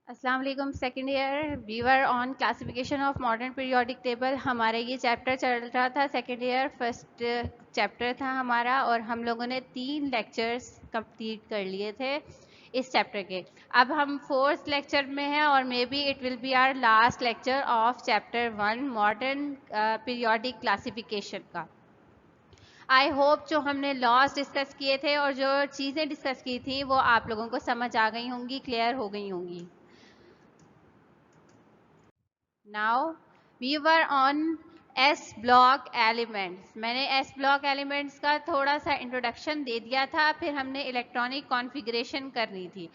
अस्सलाम वालेकुम second year viewer on classification of modern periodic table. हमारा ये चैप्टर चल रहा था सेकेंड ईयर फर्स्ट चैप्टर था हमारा, और हम लोगों ने 3 लेक्चर्स कंप्लीट कर लिए थे इस चैप्टर के। अब हम फोर्थ लेक्चर में हैं और maybe it will be our last lecture of chapter 1 modern periodic classification का। आई होप जो हमने लॉस डिस्कस किए थे और जो चीज़ें डिस्कस की थी वो आप लोगों को समझ आ गई होंगी, क्लियर हो गई होंगी। Now we were on S block elements. मैंने S ब्लॉक एलिमेंट्स का थोड़ा सा इंट्रोडक्शन दे दिया था, फिर हमने इलेक्ट्रॉनिक कॉन्फ़िगरेशन करनी थी।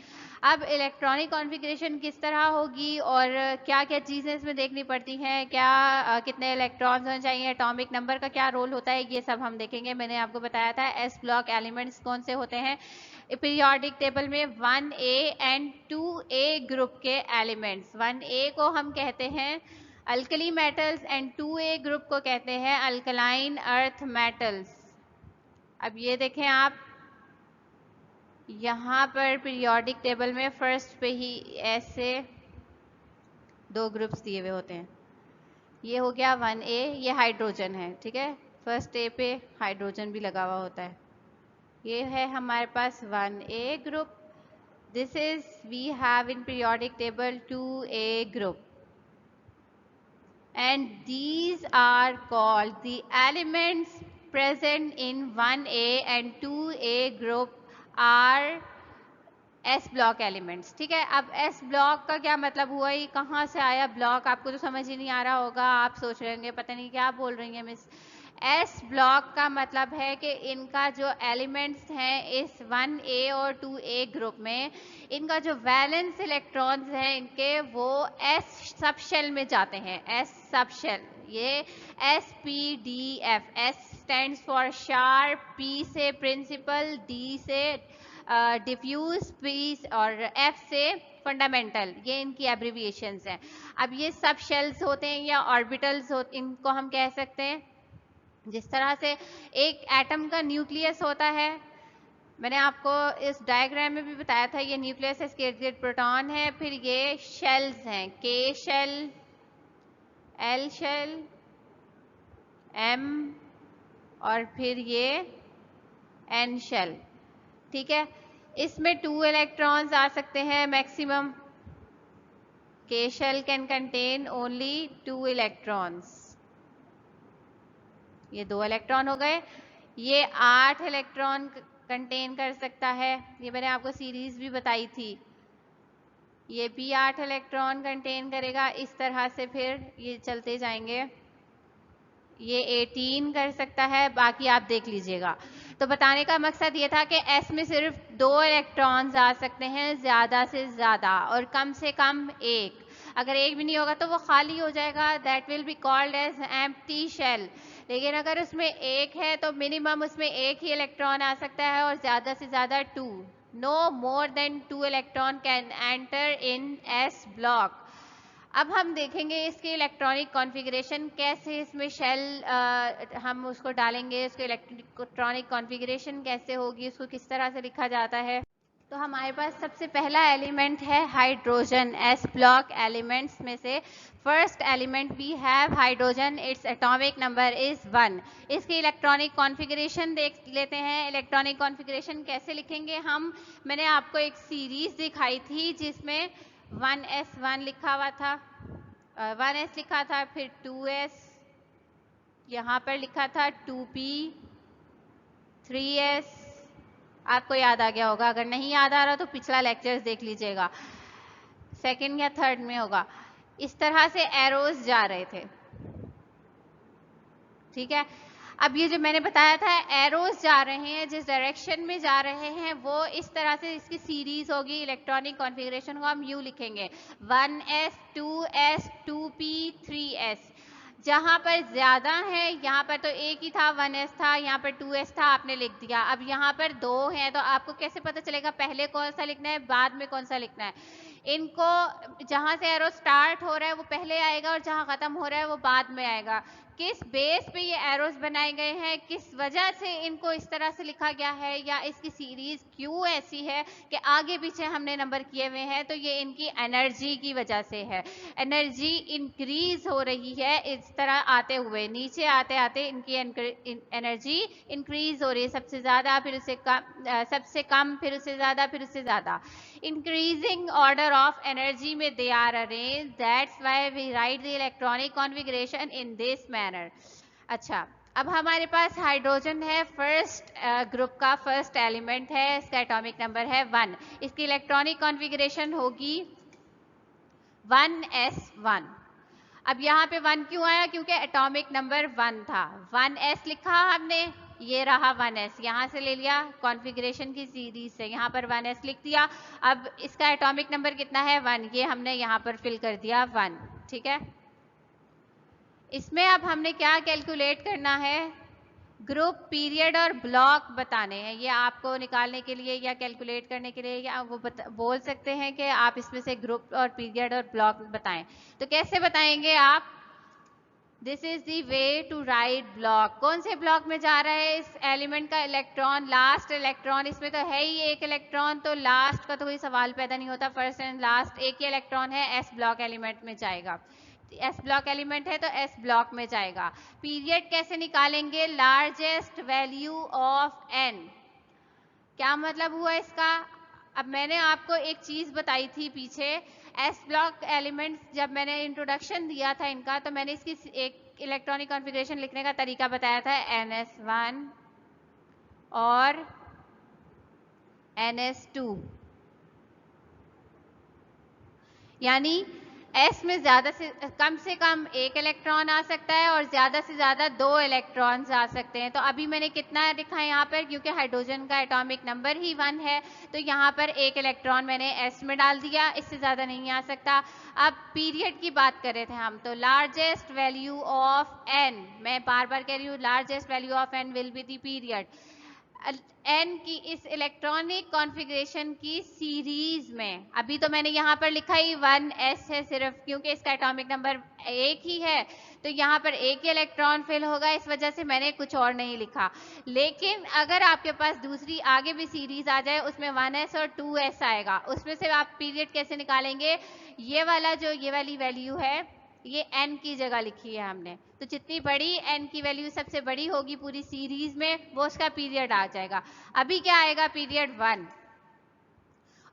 अब इलेक्ट्रॉनिक कॉन्फ़िगरेशन किस तरह होगी और क्या क्या चीज़ें इसमें देखनी पड़ती हैं, क्या कितने इलेक्ट्रॉन्स होने चाहिए, एटॉमिक नंबर का क्या रोल होता है, ये सब हम देखेंगे। मैंने आपको बताया था S ब्लॉक एलिमेंट्स कौन से होते हैं पीरियोडिक टेबल में। 1A एंड 2A ग्रुप के एलिमेंट्स, 1A को हम कहते हैं alkali metals and 2A group को कहते हैं अल्कलाइन अर्थ मेटल्स। अब ये देखें आप, यहाँ पर पीरियोडिक टेबल में फर्स्ट पे ही ऐसे 2 ग्रुप्स दिए हुए होते हैं। ये हो गया 1A, ये हाइड्रोजन है, ठीक है। फर्स्ट ए पे हाइड्रोजन भी लगा हुआ होता है। ये है हमारे पास 1A group. This is we have in periodic table 2A group, and these are called the elements present in 1A and 2A group are S block elements, ठीक है। अब S ब्लॉक का क्या मतलब हुआ, ये कहाँ से आया ब्लॉक, आपको तो समझ ही नहीं आ रहा होगा। आप सोच रहे होंगे पता नहीं क्या बोल रही हैं मिस। S ब्लॉक का मतलब है कि इनका जो एलिमेंट्स हैं इस 1A और 2A ग्रुप में, इनका जो वैलेंस इलेक्ट्रॉन्स हैं इनके, वो S सब शेल में जाते हैं। S सब शेल, ये SPDF, S stands for sharp, P से प्रिंसिपल, D से डिफ्यूज, पीस और एफ से फंडामेंटल, ये इनकी एब्रिविएशंस हैं। अब ये सब शेल्स होते हैं या ऑर्बिटल्स होते, इनको हम कह सकते हैं। जिस तरह से एक एटम का न्यूक्लियस होता है, मैंने आपको इस डायग्राम में भी बताया था, ये न्यूक्लियस है, इसके इर्द गिर्द प्रोटॉन है, फिर ये शेल्स हैं, के शेल, एल शेल, एम, और फिर ये एन शेल, ठीक है। इसमें 2 इलेक्ट्रॉन्स आ सकते हैं maximum. K shell can contain only 2 electrons। ये 2 इलेक्ट्रॉन हो गए। ये 8 इलेक्ट्रॉन कंटेन कर सकता है, ये मैंने आपको सीरीज भी बताई थी। ये भी 8 इलेक्ट्रॉन कंटेन करेगा। इस तरह से फिर ये चलते जाएंगे। ये 18 कर सकता है, बाकी आप देख लीजिएगा। तो बताने का मकसद ये था कि S में सिर्फ 2 इलेक्ट्रॉन्स आ सकते हैं ज़्यादा से ज़्यादा, और कम से कम 1। अगर 1 भी नहीं होगा तो वो खाली हो जाएगा, that will be called as empty shell. लेकिन अगर उसमें 1 है तो मिनिमम उसमें 1 ही इलेक्ट्रॉन आ सकता है और ज़्यादा से ज़्यादा 2। No more than 2 electron can enter in S block. अब हम देखेंगे इसके इलेक्ट्रॉनिक कॉन्फ़िगरेशन कैसे, इसमें शेल हम उसको डालेंगे, उसके इलेक्ट्रॉनिक कॉन्फ़िगरेशन कैसे होगी, उसको किस तरह से लिखा जाता है। तो हमारे पास सबसे पहला एलिमेंट है हाइड्रोजन। एस ब्लॉक एलिमेंट्स में से first element we have hydrogen, it's atomic number is 1। इसकी इलेक्ट्रॉनिक कॉन्फ़िगरेशन देख लेते हैं। इलेक्ट्रॉनिक कॉन्फ़िगरेशन कैसे लिखेंगे हम, मैंने आपको एक सीरीज दिखाई थी जिसमें 1s1 लिखा हुआ था, 1s लिखा था, फिर 2s, यहाँ पर लिखा था 2p, 3s। आपको याद आ गया होगा, अगर नहीं याद आ रहा तो पिछला लेक्चर्स देख लीजिएगा, सेकंड या थर्ड में होगा। इस तरह से एरोज जा रहे थे, ठीक है। अब ये जो मैंने बताया था एरोज जा रहे हैं, जिस डायरेक्शन में जा रहे हैं वो इस तरह से इसकी सीरीज होगी। इलेक्ट्रॉनिक कॉन्फ़िगरेशन को हम यू लिखेंगे, 1s 2s 2p 3s। जहाँ पर ज्यादा है, यहाँ पर तो एक ही था, 1s था, यहाँ पर 2s था, आपने लिख दिया। अब यहाँ पर 2 हैं तो आपको कैसे पता चलेगा पहले कौन सा लिखना है बाद में कौन सा लिखना है। इनको जहाँ से एरो स्टार्ट हो रहा है वो पहले आएगा और जहाँ खत्म हो रहा है वो बाद में आएगा। किस बेस पे ये एरोस बनाए गए हैं, किस वजह से इनको इस तरह से लिखा गया है, या इसकी सीरीज क्यों ऐसी है कि आगे पीछे हमने नंबर किए हुए हैं, तो ये इनकी एनर्जी की वजह से है। एनर्जी इंक्रीज हो रही है इस तरह आते हुए, नीचे आते आते इनकी एनर्जी इंक्रीज हो रही है, सबसे ज्यादा फिर उससे कम, सबसे कम फिर उससे ज्यादा फिर उससे ज्यादा, increasing order of energy में they are arranged, that's why we write the electronic configuration in this manner। अच्छा, अब हमारे पास हाइड्रोजन है, फर्स्ट ग्रुप का फर्स्ट एलिमेंट है, इसका एटॉमिक नंबर है 1, इसकी इलेक्ट्रॉनिक कॉन्फ़िगरेशन होगी 1s1। अब यहाँ पे 1 क्यों आया? क्योंकि एटॉमिक नंबर 1 था, 1s लिखा हमने, ये रहा 1s, यहाँ से ले लिया कॉन्फ़िगरेशन की सीरीज से, यहाँ पर 1s लिख दिया। अब इसका एटॉमिक नंबर कितना है? 1, ये हमने यहाँ पर फिल कर दिया 1, ठीक है। इसमें अब हमने क्या कैलकुलेट करना है? ग्रुप, पीरियड और ब्लॉक बताने हैं, ये आपको निकालने के लिए या कैलकुलेट करने के लिए, या वो बोल सकते हैं कि आप इसमें से ग्रुप और पीरियड और ब्लॉक बताएं। तो कैसे बताएंगे आप? This is the way to write block. कौन से ब्लॉक में जा रहा है इस एलिमेंट का इलेक्ट्रॉन? लास्ट इलेक्ट्रॉन, इसमें तो है ही एक इलेक्ट्रॉन, तो लास्ट का तो कोई सवाल पैदा नहीं होता, फर्स्ट एंड लास्ट एक ही इलेक्ट्रॉन है, एस ब्लॉक एलिमेंट में जाएगा। एस ब्लॉक एलिमेंट है तो एस ब्लॉक में जाएगा। पीरियड कैसे निकालेंगे? Largest value of N. क्या मतलब हुआ इसका? अब मैंने आपको एक चीज बताई थी पीछे, एस ब्लॉक एलिमेंट्स जब मैंने इंट्रोडक्शन दिया था इनका, तो मैंने इसकी एक इलेक्ट्रॉनिक कॉन्फ़िगरेशन लिखने का तरीका बताया था, NS1 और NS2, यानी S में ज्यादा से कम एक इलेक्ट्रॉन आ सकता है और ज्यादा से ज्यादा 2 इलेक्ट्रॉन्स आ सकते हैं। तो अभी मैंने कितना लिखा है यहाँ पर? क्योंकि हाइड्रोजन का एटॉमिक नंबर ही 1 है, तो यहाँ पर एक इलेक्ट्रॉन मैंने S में डाल दिया, इससे ज्यादा नहीं आ सकता। अब पीरियड की बात कर रहे थे हम, तो लार्जेस्ट वैल्यू ऑफ n, मैं बार बार कह रही हूँ, largest value of n will be the period. N की इस इलेक्ट्रॉनिक कॉन्फ़िगरेशन की सीरीज में, अभी तो मैंने यहाँ पर लिखा ही 1s है सिर्फ, क्योंकि इसका एटॉमिक नंबर एक ही है, तो यहाँ पर एक ही इलेक्ट्रॉन फिल होगा, इस वजह से मैंने कुछ और नहीं लिखा। लेकिन अगर आपके पास दूसरी आगे भी सीरीज आ जाए, उसमें 1s और 2s आएगा, उसमें से आप पीरियड कैसे निकालेंगे? ये वाला जो ये वाली वैल्यू है, ये n की जगह लिखी है हमने, तो जितनी बड़ी n की वैल्यू सबसे बड़ी होगी पूरी सीरीज में, वो उसका पीरियड आ जाएगा। अभी क्या आएगा? पीरियड 1।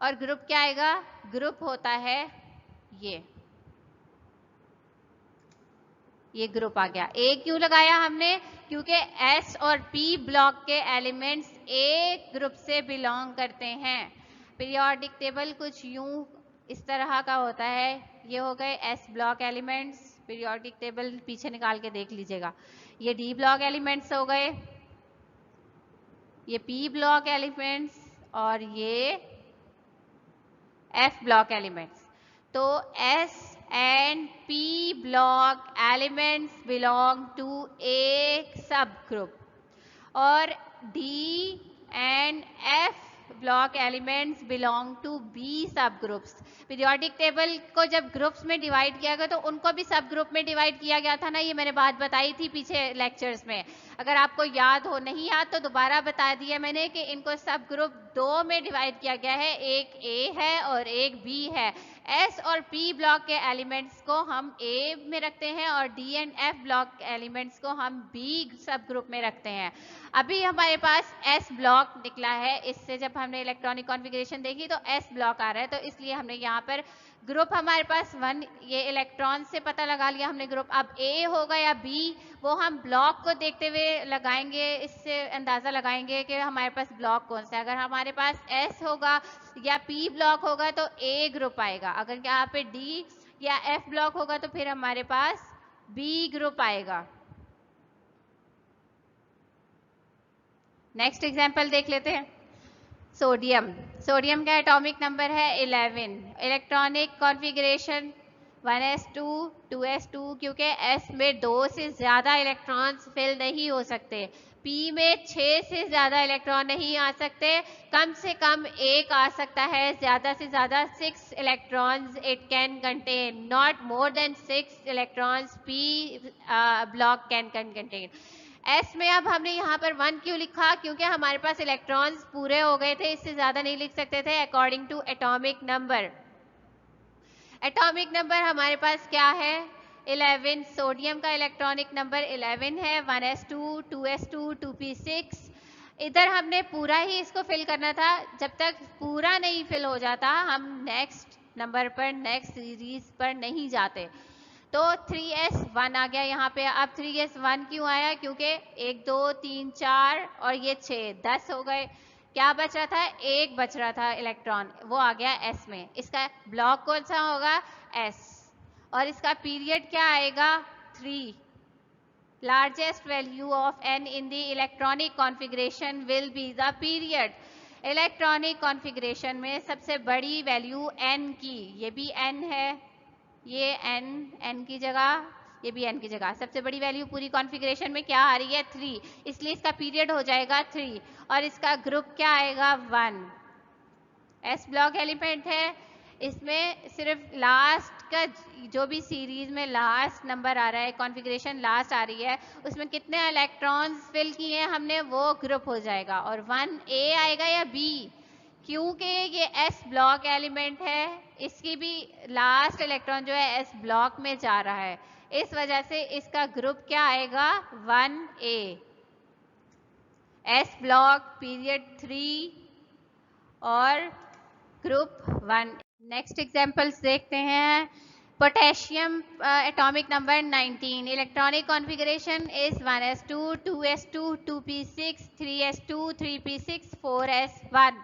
और ग्रुप क्या आएगा? ग्रुप होता है ये ग्रुप आ गया। ए क्यों लगाया हमने? क्योंकि S और P ब्लॉक के एलिमेंट्स एक ग्रुप से बिलोंग करते हैं। पीरियोडिक टेबल कुछ यूं इस तरह का होता है, ये हो गए S block elements, periodic table पीछे निकाल के देख लीजिएगा, ये D ब्लॉक एलिमेंट्स हो गए, ये P ब्लॉक एलिमेंट्स, और ये F ब्लॉक एलिमेंट्स। तो S and P block elements belong to a subgroup और D and F block elements belong to B subgroups। Periodic table को जब ग्रुप्स में डिवाइड किया गया तो उनको भी सब ग्रुप में डिवाइड किया गया था ना, ये मैंने बात बताई थी पीछे लेक्चर्स में। अगर आपको याद हो, नहीं याद तो दोबारा बता दिया मैंने कि इनको सब ग्रुप 2 में डिवाइड किया गया है, एक A है और एक B है। S और P ब्लॉक के एलिमेंट्स को हम A में रखते हैं और D and F block elements को हम B सब ग्रुप में रखते हैं। अभी हमारे पास S ब्लॉक निकला है, इससे जब हमने इलेक्ट्रॉनिक कॉन्फ़िगरेशन देखी तो S ब्लॉक आ रहा है, तो इसलिए हमने यहाँ पर ग्रुप हमारे पास 1, ये इलेक्ट्रॉन से पता लगा लिया हमने ग्रुप। अब A होगा या B, वो हम ब्लॉक को देखते हुए लगाएंगे, इससे अंदाजा लगाएंगे कि हमारे पास ब्लॉक कौन सा है। अगर हमारे पास S होगा या P ब्लॉक होगा तो A ग्रुप आएगा, अगर यहाँ पे D या F ब्लॉक होगा तो फिर हमारे पास B ग्रुप आएगा। नेक्स्ट एग्जाम्पल देख लेते हैं। सोडियम, सोडियम का एटॉमिक नंबर है 11, इलेक्ट्रॉनिक कॉन्फ़िगरेशन 1s2 2s2, क्योंकि s में 2 से ज़्यादा इलेक्ट्रॉन्स फिल नहीं हो सकते, p में 6 से ज़्यादा इलेक्ट्रॉन नहीं आ सकते, कम से कम एक आ सकता है, ज़्यादा से ज़्यादा 6 electrons it can contain, not more than 6 electrons p block can contain. s में अब हमने यहाँ पर 1 क्यों लिखा, क्योंकि हमारे पास इलेक्ट्रॉन्स पूरे हो गए थे, इससे ज़्यादा नहीं लिख सकते थे according to atomic number. Atomic number हमारे पास क्या है, 11। सोडियम का इलेक्ट्रॉनिक नंबर 11 है, 1s2 2s2 2p6। इधर हमने पूरा ही इसको फिल करना था, जब तक पूरा नहीं फिल हो जाता हम नेक्स्ट नंबर पर, नेक्स्ट सीरीज पर नहीं जाते। तो 3s1 आ गया यहाँ पे। अब 3s1 क्यों आया, क्योंकि 1 2 3 4 और ये 6 10 हो गए, क्या बच रहा था, एक बच रहा था इलेक्ट्रॉन, वो आ गया s में। इसका ब्लॉक कौन सा होगा, s, और इसका पीरियड क्या आएगा, 3। Largest value of n in the electronic configuration will be the period. Electronic configuration में सबसे बड़ी वैल्यू n की, ये भी n है, ये n की जगह, ये भी n की जगह, सबसे बड़ी वैल्यू पूरी कॉन्फ़िगरेशन में क्या आ रही है, 3, इसलिए इसका पीरियड हो जाएगा 3, और इसका ग्रुप क्या आएगा, 1। s ब्लॉक एलिमेंट है, इसमें सिर्फ लास्ट का जो भी सीरीज में लास्ट नंबर आ रहा है, कॉन्फ़िगरेशन लास्ट आ रही है, उसमें कितने इलेक्ट्रॉन्स फिल किए हैं हमने, वो ग्रुप हो जाएगा। और 1a आएगा या b, क्योंकि ये s ब्लॉक एलिमेंट है, इसकी भी लास्ट इलेक्ट्रॉन जो है s ब्लॉक में जा रहा है, इस वजह से इसका ग्रुप क्या आएगा, 1a। s ब्लॉक पीरियड 3 और ग्रुप 1। नेक्स्ट एग्जांपल्स देखते हैं। Potassium atomic number 19, electronic configuration is 1s2 2s2 2p6 3s2 3p6 4s1।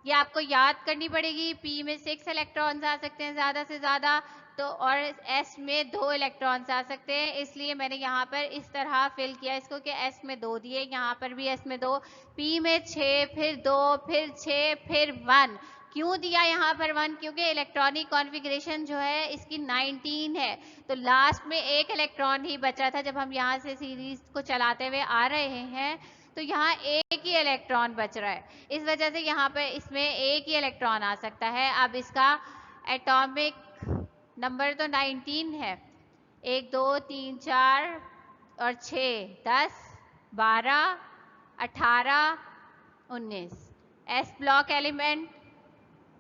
ये आपको याद करनी पड़ेगी, p में 6 इलेक्ट्रॉन्स आ सकते हैं ज़्यादा से ज़्यादा, तो और s में 2 इलेक्ट्रॉन्स आ सकते हैं, इसलिए मैंने यहाँ पर इस तरह फिल किया इसको कि s में 2 दिए, यहाँ पर भी s में 2, p में 6 फिर 2 फिर 6 फिर 1। क्यों दिया यहाँ पर 1, क्योंकि इलेक्ट्रॉनिक कॉन्फ़िगरेशन जो है इसकी 19 है, तो लास्ट में एक इलेक्ट्रॉन ही बचा था, जब हम यहाँ से सीरीज को चलाते हुए आ रहे हैं तो यहाँ एक ही इलेक्ट्रॉन बच रहा है, इस वजह से यहाँ पे इसमें एक ही इलेक्ट्रॉन आ सकता है। अब इसका एटॉमिक नंबर तो 19 है, 1 2 3 4 और 6 10 12 18 19। s block element,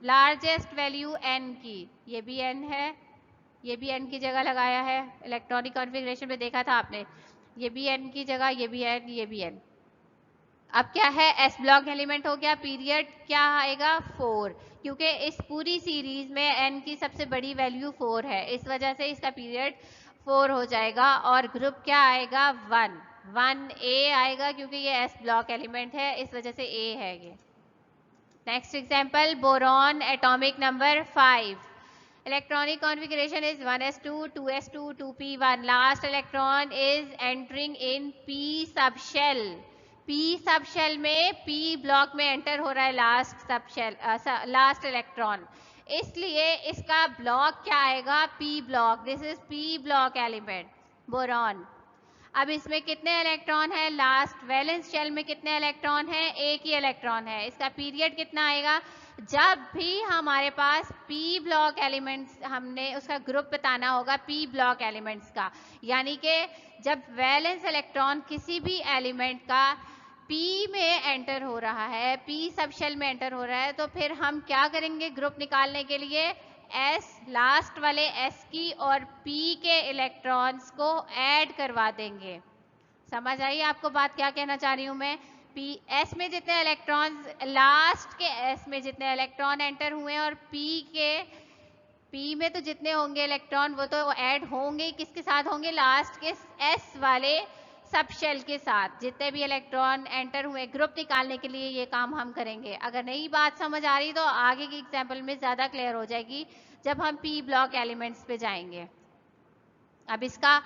largest value n की, ये भी n है, ये भी n की जगह लगाया है, इलेक्ट्रॉनिक कॉन्फ़िगरेशन में देखा था आपने, ये भी n की जगह, ये भी n, ये भी n। अब क्या है, s ब्लॉक एलिमेंट हो गया, पीरियड क्या आएगा, 4, क्योंकि इस पूरी सीरीज में n की सबसे बड़ी वैल्यू 4 है, इस वजह से इसका पीरियड 4 हो जाएगा। और ग्रुप क्या आएगा, 1a आएगा, क्योंकि ये s ब्लॉक एलिमेंट है, इस वजह से a है ये। Next example, boron atomic number 5, electronic configuration is 1s2 2s2 2p1, last electron is entering in p subshell, p subshell में p ब्लॉक में एंटर हो रहा है लास्ट सबशेल, लास्ट इलेक्ट्रॉन, इसलिए इसका ब्लॉक क्या आएगा, p block, this is p block element boron. अब इसमें कितने इलेक्ट्रॉन है, लास्ट वैलेंस शेल में कितने इलेक्ट्रॉन है, एक ही इलेक्ट्रॉन है, इसका पीरियड कितना आएगा, जब भी हमारे पास p ब्लॉक एलिमेंट्स, हमने उसका ग्रुप बताना होगा p ब्लॉक एलिमेंट्स का, यानी कि जब वैलेंस इलेक्ट्रॉन किसी भी एलिमेंट का p में एंटर हो रहा है, p सबशेल में एंटर हो रहा है, तो फिर हम क्या करेंगे ग्रुप निकालने के लिए, s लास्ट वाले s की और p के इलेक्ट्रॉन्स को ऐड करवा देंगे। समझ आई आपको बात क्या कहना चाह रही हूँ मैं, p s में जितने इलेक्ट्रॉन्स, लास्ट के s में जितने इलेक्ट्रॉन एंटर हुए और p में तो जितने होंगे इलेक्ट्रॉन वो तो ऐड होंगे, किसके साथ होंगे, लास्ट के s वाले सबशेल के साथ, जितने भी इलेक्ट्रॉन एंटर हुए, ग्रुप निकालने के लिए ये काम हम करेंगे। अगर नहीं बात समझ आ रही तो आगे की एग्जाम्पल में ज़्यादा क्लियर हो जाएगी जब हम p ब्लॉक एलिमेंट्स पे जाएंगे। अब इसका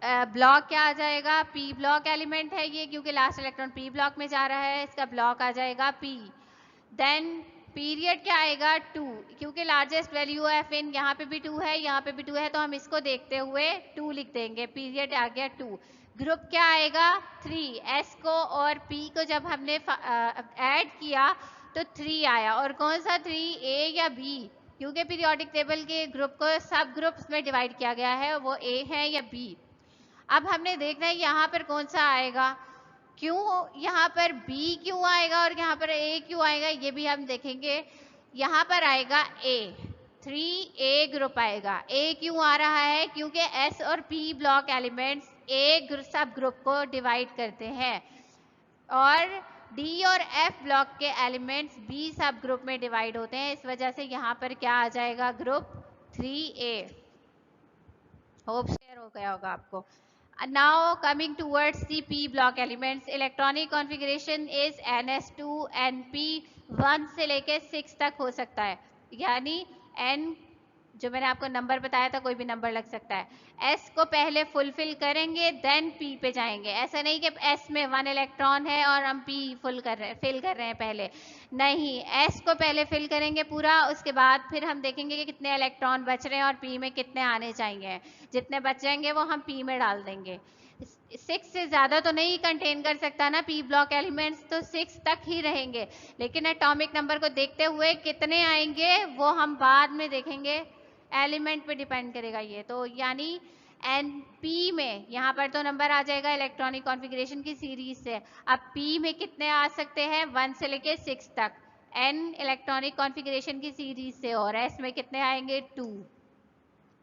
ब्लॉक क्या आ जाएगा, p ब्लॉक एलिमेंट है ये, क्योंकि लास्ट इलेक्ट्रॉन p ब्लॉक में जा रहा है, इसका ब्लॉक आ जाएगा p। देन पीरियड क्या आएगा 2, क्योंकि लार्जेस्ट वैल्यू एफ इन यहाँ पे भी 2 है, यहाँ पे भी 2 है, तो हम इसको देखते हुए 2 लिख देंगे, पीरियड आ गया 2। ग्रुप क्या आएगा 3, एस को और पी को जब हमने ऐड किया तो 3 आया, और कौन सा 3, ए या बी, क्योंकि पीरियोडिक टेबल के ग्रुप को सब ग्रुप्स में डिवाइड किया गया है, वो ए है या बी। अब हमने देखना है यहाँ पर कौन सा आएगा, क्यों यहाँ पर बी क्यों आएगा और यहाँ पर ए क्यों आएगा, ये भी हम देखेंगे। यहाँ पर आएगा ए, 3A ग्रुप आएगा। ए क्यों आ रहा है, क्योंकि एस और पी ब्लॉक एलिमेंट्स ए सब ग्रुप को डिवाइड करते हैं, और डी और एफ ब्लॉक के एलिमेंट्स बी सब ग्रुप में डिवाइड होते हैं, इस वजह से यहाँ पर क्या आ जाएगा, ग्रुप 3A। होप शेयर हो गया होगा आपको। Now coming towards the P block elements, electronic configuration is NS2 NP 1 से लेके 6 तक हो सकता है, यानी N जो मैंने आपको नंबर बताया था, कोई भी नंबर लग सकता है। S को पहले फुलफिल करेंगे देन P पे जाएंगे, ऐसा नहीं कि S में 1 इलेक्ट्रॉन है और हम P फिल कर रहे हैं पहले, नहीं, S को पहले फिल करेंगे पूरा, उसके बाद फिर हम देखेंगे कि कितने इलेक्ट्रॉन बच रहे हैं और P में कितने आने चाहिए, जितने बच जाएंगे वो हम P में डाल देंगे। 6 से ज़्यादा तो नहीं कंटेन कर सकता ना P ब्लॉक एलिमेंट्स, तो 6 तक ही रहेंगे, लेकिन एटॉमिक नंबर को देखते हुए कितने आएंगे वो हम बाद में देखेंगे, एलिमेंट पे डिपेंड करेगा ये। तो यानी एनपी में यहाँ पर तो नंबर आ जाएगा इलेक्ट्रॉनिक कॉन्फ़िगरेशन की सीरीज से, अब पी में कितने आ सकते हैं, 1 से लेके 6 तक, एन इलेक्ट्रॉनिक कॉन्फ़िगरेशन की सीरीज से, और एस में कितने आएंगे 2।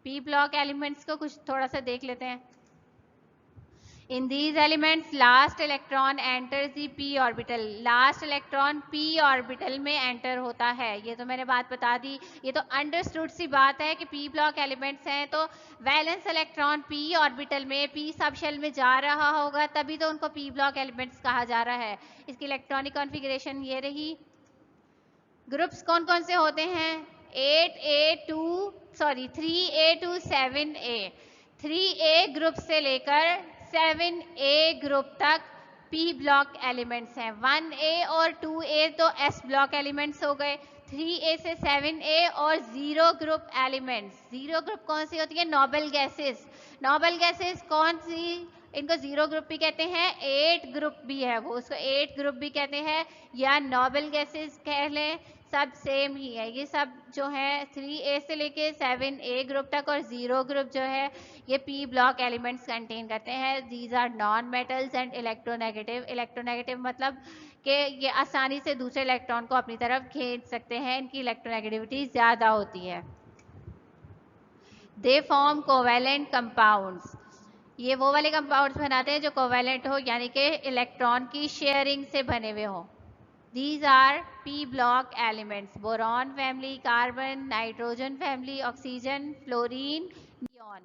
पी ब्लॉक एलिमेंट्स को कुछ थोड़ा सा देख लेते हैं। In these elements, last electron enters the p orbital. Last electron p orbital में enter होता है, ये तो मैंने बात बता दी, ये तो अंडरस्टूड सी बात है कि p ब्लॉक एलिमेंट्स हैं तो वैलेंस इलेक्ट्रॉन p ऑर्बिटल में p सब शेल में जा रहा होगा, तभी तो उनको p ब्लॉक एलिमेंट्स कहा जा रहा है। इसकी इलेक्ट्रॉनिक कॉन्फ़िगरेशन ये रही। ग्रुप्स कौन कौन से होते हैं, 3A to 7A, 3A group से लेकर 7A ग्रुप तक P ब्लॉक एलिमेंट्स हैं। 1A और 2A तो S ब्लॉक एलिमेंट्स हो गए, 3A से 7A और 0 ग्रुप एलिमेंट्स। 0 ग्रुप कौन सी होती है, नोबल गैसेस। नोबल गैसेस कौन सी, इनको 0 ग्रुप भी कहते हैं, 8 ग्रुप भी है वो, उसको 8 ग्रुप भी कहते हैं या नोबल गैसेस कह लें, सब सेम ही है। ये सब जो है 3A से लेके 7A ग्रुप तक और 0 ग्रुप जो है ये P ब्लॉक एलिमेंट्स कंटेन करते हैं। These are non metals and electronegative. Electronegative मतलब कि ये आसानी से दूसरे इलेक्ट्रॉन को अपनी तरफ खींच सकते हैं, इनकी इलेक्ट्रोनेगेटिविटी ज़्यादा होती है। दे फॉर्म कोवेलेंट कंपाउंड्स, ये वो वाले कंपाउंड्स बनाते हैं जो कोवेलेंट हो, यानी कि इलेक्ट्रॉन की शेयरिंग से बने हुए हों। These are P block elements: boron family, carbon, nitrogen family, oxygen, fluorine, neon.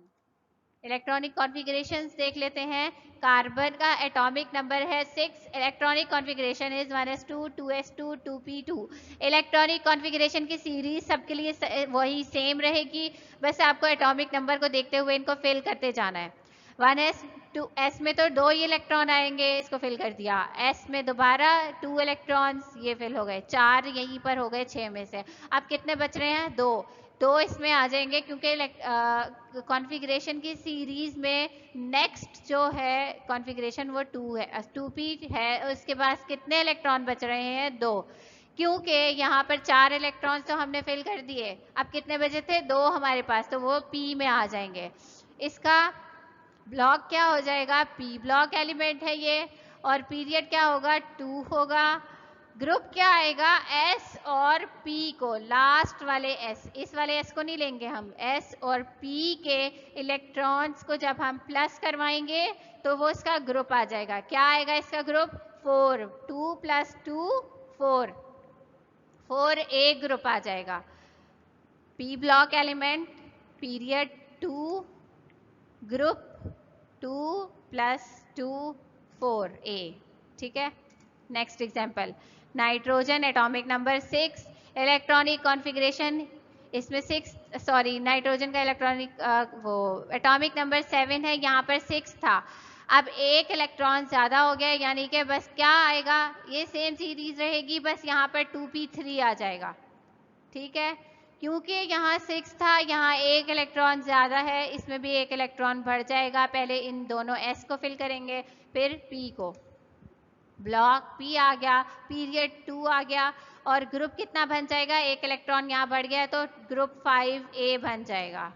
Electronic configurations देख लेते हैं। कार्बन का एटॉमिक नंबर है 6, electronic configuration is 1s2 2s2 2p2। Electronic configuration की सीरीज सबके लिए वही सेम रहेगी, बस आपको एटॉमिक नंबर को देखते हुए इनको फिल करते जाना है। 1s 2s में तो 2 ही इलेक्ट्रॉन आएंगे, इसको फिल कर दिया। s में दोबारा 2 इलेक्ट्रॉन्स, ये फिल हो गए, 4 यहीं पर हो गए 6 में से। अब कितने बच रहे हैं, 2 इसमें आ जाएंगे, क्योंकि कॉन्फ़िगरेशन की सीरीज में नेक्स्ट जो है कॉन्फ़िगरेशन वो 2 है, 2p है, उसके पास कितने इलेक्ट्रॉन बच रहे हैं, 2, क्योंकि यहाँ पर 4 इलेक्ट्रॉन्स तो हमने फिल कर दिए, अब कितने बचे थे, 2 हमारे पास, तो वो p में आ जाएंगे। इसका ब्लॉक क्या हो जाएगा, P ब्लॉक एलिमेंट है ये, और पीरियड क्या होगा, 2 होगा। ग्रुप क्या आएगा, S और P को, लास्ट वाले S, इस वाले S को नहीं लेंगे हम, S और P के इलेक्ट्रॉन्स को जब हम प्लस करवाएंगे तो वो इसका ग्रुप आ जाएगा। क्या आएगा इसका ग्रुप, 4, 2 + 2 4, 4A ग्रुप आ जाएगा। P block element, period 2, group 2 + 2 4A, ठीक है। Next example, nitrogen atomic number 6, electronic configuration इसमें 6, सॉरी नाइट्रोजन का इलेक्ट्रॉनिक वो एटॉमिक नंबर 7 है, यहाँ पर 6 था, अब 1 इलेक्ट्रॉन ज़्यादा हो गया, यानी कि बस क्या आएगा, ये सेम सीरीज रहेगी, बस यहाँ पर 2p3 आ जाएगा। ठीक है, क्योंकि यहाँ 6 था, यहाँ एक इलेक्ट्रॉन ज़्यादा है, इसमें भी एक इलेक्ट्रॉन बढ़ जाएगा। पहले इन दोनों S को फिल करेंगे, फिर P को। ब्लॉक P आ गया, पीरियड 2 आ गया, और ग्रुप कितना बन जाएगा, एक इलेक्ट्रॉन यहाँ बढ़ गया तो ग्रुप 5A बन जाएगा।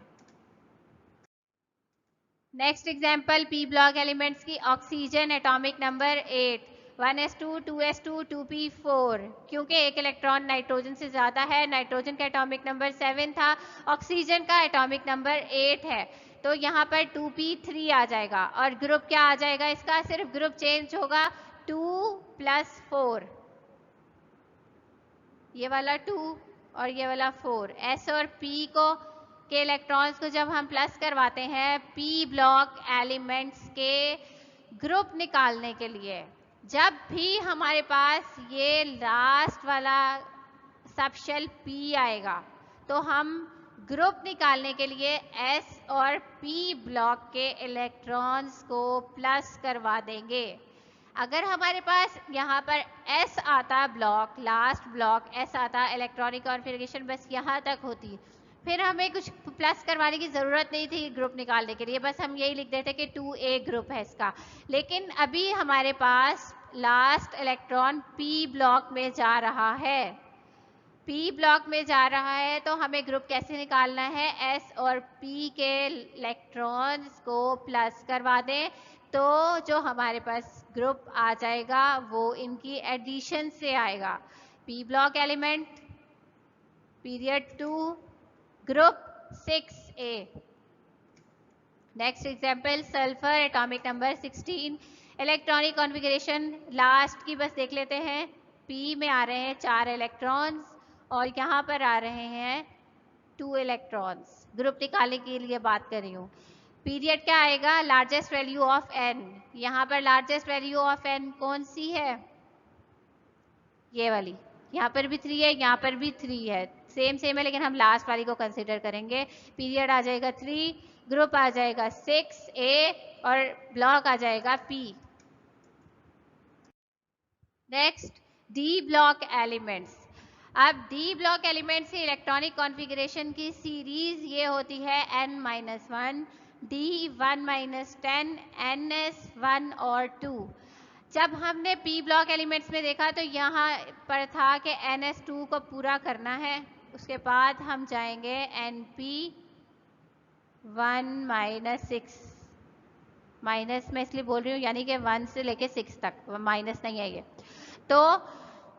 Next example P block elements की। Oxygen atomic number 8, 1s2, 2s2, 2p4। क्योंकि एक इलेक्ट्रॉन नाइट्रोजन से ज़्यादा है, नाइट्रोजन का एटॉमिक नंबर 7 था, ऑक्सीजन का एटॉमिक नंबर 8 है, तो यहाँ पर 2p3 आ जाएगा। और ग्रुप क्या आ जाएगा इसका, सिर्फ ग्रुप चेंज होगा, 2 + 4, ये वाला 2 और ये वाला 4। S और P के इलेक्ट्रॉन्स को जब हम प्लस करवाते हैं पी ब्लॉक एलिमेंट्स के ग्रुप निकालने के लिए, जब भी हमारे पास ये लास्ट वाला सबशेल P आएगा तो हम ग्रुप निकालने के लिए S और P ब्लॉक के इलेक्ट्रॉन्स को प्लस करवा देंगे। अगर हमारे पास यहाँ पर S आता ब्लॉक, लास्ट ब्लॉक S आता, इलेक्ट्रॉनिक कॉन्फ़िगरेशन बस यहाँ तक होती, फिर हमें कुछ प्लस करवाने की ज़रूरत नहीं थी ग्रुप निकालने के लिए, बस हम यही लिख देते कि 2A ग्रुप है इसका। लेकिन अभी हमारे पास लास्ट इलेक्ट्रॉन P ब्लॉक में जा रहा है, P ब्लॉक में जा रहा है, तो हमें ग्रुप कैसे निकालना है, S और P के इलेक्ट्रॉन्स को प्लस करवा दें, तो जो हमारे पास ग्रुप आ जाएगा वो इनकी एडिशन से आएगा। P block element, period 2, group 6A। Next example sulphur atomic number 16, electronic configuration last की बस देख लेते हैं। P में आ रहे हैं 4 इलेक्ट्रॉन्स और यहाँ पर आ रहे हैं 2 इलेक्ट्रॉन्स। ग्रुप निकालने के लिए बात कर रही हूँ। पीरियड क्या आएगा, लार्जेस्ट वैल्यू ऑफ n। यहाँ पर लार्जेस्ट वैल्यू ऑफ n कौन सी है, ये वाली। यहाँ पर भी 3 है, यहाँ पर भी 3 है, सेम है, लेकिन हम लास्ट वाली को कंसिडर करेंगे। पीरियड आ जाएगा 3, ग्रुप आ जाएगा 6A और ब्लॉक आ जाएगा P। Next D block elements. अब डी ब्लॉक एलिमेंट्स की इलेक्ट्रॉनिक कॉन्फ़िगरेशन की सीरीज ये होती है n-1, D1-10, ns1 और 2। जब हमने P ब्लॉक एलिमेंट्स में देखा तो यहाँ पर था कि ns2 को पूरा करना है, उसके बाद हम जाएंगे np1-6, माइनस में इसलिए बोल रही हूँ यानी कि 1 से लेके 6 तक, माइनस नहीं है ये। तो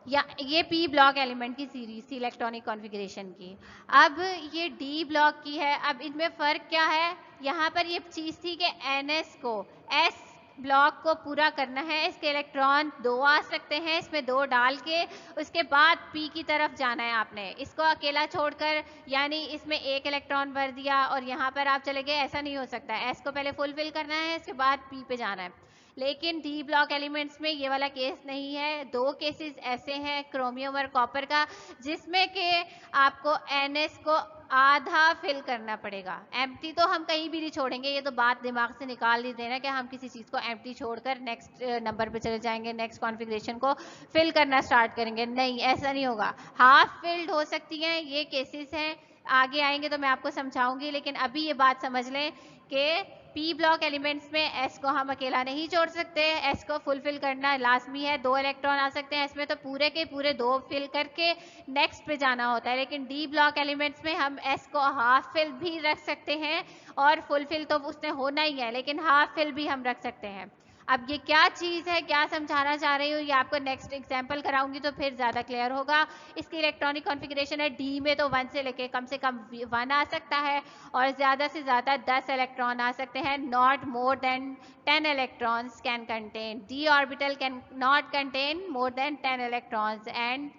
ये P ब्लॉक एलिमेंट की सीरीज थी इलेक्ट्रॉनिक कॉन्फ़िगरेशन की। अब ये D ब्लॉक की है। अब इनमें फ़र्क क्या है, यहाँ पर ये चीज़ थी कि NS को S ब्लॉक को पूरा करना है, इसके इलेक्ट्रॉन 2 आ सकते हैं, इसमें 2 डाल के उसके बाद P की तरफ जाना है आपने, इसको अकेला छोड़कर, यानी इसमें 1 इलेक्ट्रॉन भर दिया और यहाँ पर आप चले गए, ऐसा नहीं हो सकता है। S को पहले फुलफिल करना है, इसके बाद P पे जाना है। लेकिन डी ब्लॉक एलिमेंट्स में ये वाला केस नहीं है। 2 केसेस ऐसे हैं क्रोमियम और कॉपर का, जिसमें कि आपको NS को आधा फिल करना पड़ेगा। एम्प्टी तो हम कहीं भी नहीं छोड़ेंगे, ये तो बात दिमाग से निकाल ही देना कि हम किसी चीज़ को एम्प्टी छोड़कर नेक्स्ट नंबर पे चले जाएंगे, नेक्स्ट कॉन्फ़िगरेशन को फिल करना स्टार्ट करेंगे। नहीं, ऐसा नहीं होगा। हाफ फिल्ड हो सकती हैं, ये केसेस हैं, आगे आएंगे तो मैं आपको समझाऊंगी। लेकिन अभी ये बात समझ लें कि P ब्लॉक एलिमेंट्स में S को हम अकेला नहीं छोड़ सकते, S को फुलफिल करना लाजमी है। 2 इलेक्ट्रॉन आ सकते हैं इसमें, तो पूरे के पूरे 2 फिल करके नेक्स्ट पे जाना होता है। लेकिन D ब्लॉक एलिमेंट्स में हम S को हाफ फिल भी रख सकते हैं, और फुलफिल तो उसने होना ही है, लेकिन हाफ फिल भी हम रख सकते हैं। अब ये क्या चीज़ है, क्या समझाना चाह रही हूँ, ये आपको नेक्स्ट एग्जाम्पल कराऊंगी तो फिर ज़्यादा क्लियर होगा। इसकी इलेक्ट्रॉनिक कॉन्फ़िगरेशन है D में तो 1 से लेके कम से कम 1 आ सकता है, और ज़्यादा से ज़्यादा 10 इलेक्ट्रॉन आ सकते हैं। Not more than 10 electrons can contain, D orbital can not contain more than 10 electrons, and